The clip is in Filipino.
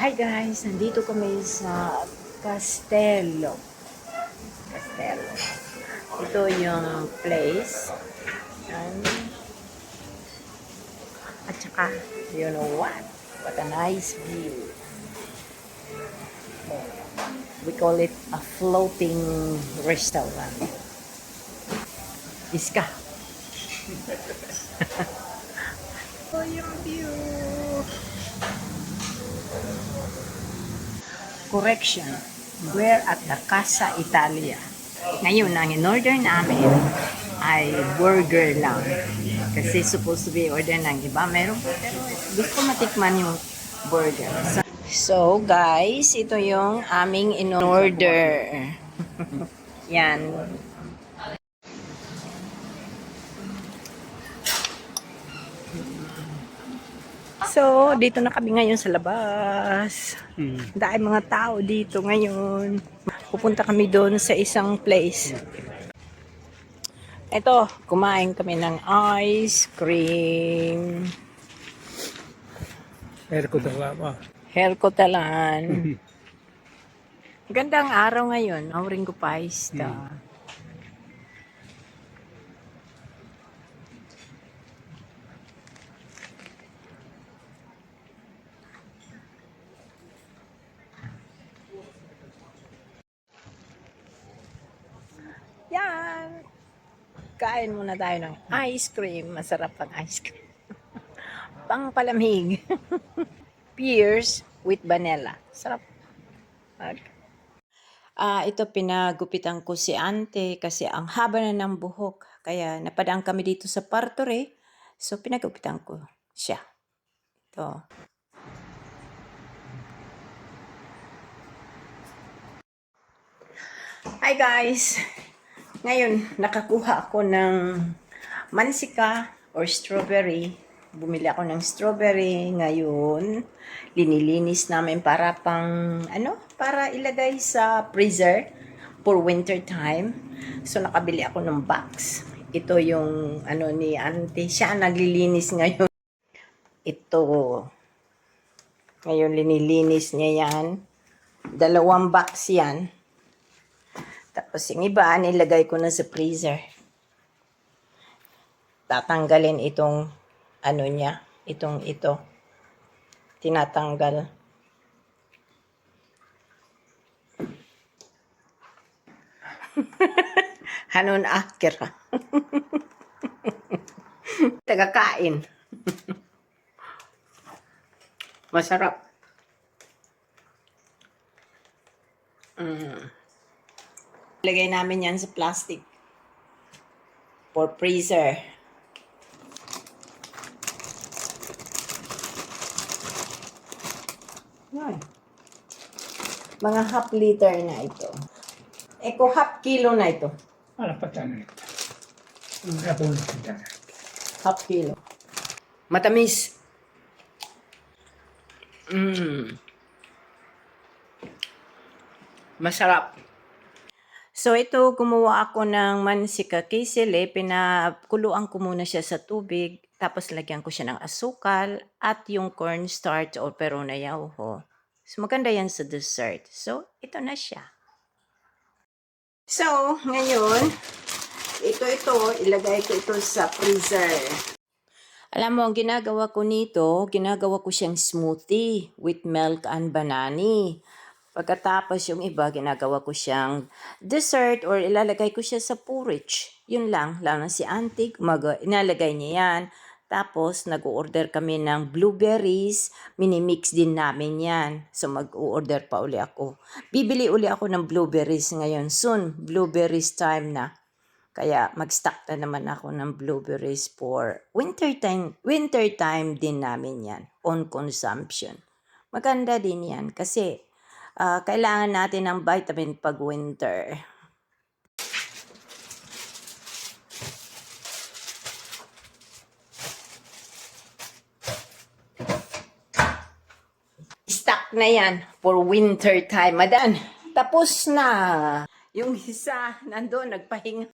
Hi guys, nandito kami sa Castello. Castello. Ito yung place. And, at saka, you know what? What a nice view. We call it a floating restaurant. Iska. Oh, yung view. Correction. We're at the Casa Italia. Ngayon, ang in-order namin ay burger lang. Kasi supposed to be order ng iba. Meron po, pero gusto ko matikman yung burger. So, guys, ito yung aming in-order. Yan. So, dito na kami ngayon sa labas. Dahil mga tao dito ngayon. Pupunta kami doon sa isang place. Ito, kumain kami ng ice cream. Herkotalan. Gandang araw ngayon. Auring ko pa ista. Yan. Kain muna tayo ng ice cream. Masarap ang ice cream. Pang palamig. Pears with vanilla. Sarap. Ito pinagupitan ko si ante kasi ang haba na ng buhok. Kaya napadaan kami dito sa Partore. So pinagupitan ko siya. Ito. Hi guys! Ngayon, nakakuha ako ng mansika or strawberry. Bumili ako ng strawberry ngayon. Linilinis namin para para ilagay sa freezer for winter time. So, nakabili ako ng box. Ito yung ni auntie. Siya naglilinis ngayon. Ito. Ngayon, linilinis niya yan. 2 box yan. Tapos yung iba, nilagay ko na sa freezer. Tatanggalin itong niya, ito. Tinatanggal. Hanon akira. Tagakain. Masarap. Lagay namin yan sa plastic for freezer. Yan. Mga half liter na ito. Eko half kilo na ito. Half kilo. Matamis. Masarap. So, ito, gumawa ako ng mansika kisile. Pinakuluan ko muna siya sa tubig. Tapos, lagyan ko siya ng asukal at yung cornstarch o perona yauho. So, maganda yan sa dessert. So, ito na siya. So, ngayon, ito, ilagay ko ito sa freezer. Alam mo, ang ginagawa ko nito, ginagawa ko siyang smoothie with milk and banana. Pagkatapos yung iba, ginagawa ko siyang dessert or ilalagay ko siya sa porridge. Yun lang na si auntie, inalagay niya yan. Tapos, nag-order kami ng blueberries. Minimix din namin yan. So, mag-order pa uli ako. Bibili uli ako ng blueberries ngayon. Soon, blueberries time na. Kaya, mag-stock na naman ako ng blueberries for winter time. Winter time din namin yan. On consumption. Maganda din yan kasi kailangan natin ng vitamin pag winter. Stock na yan for winter time. Madan, tapos na. Yung isa, nandun, nagpahinga.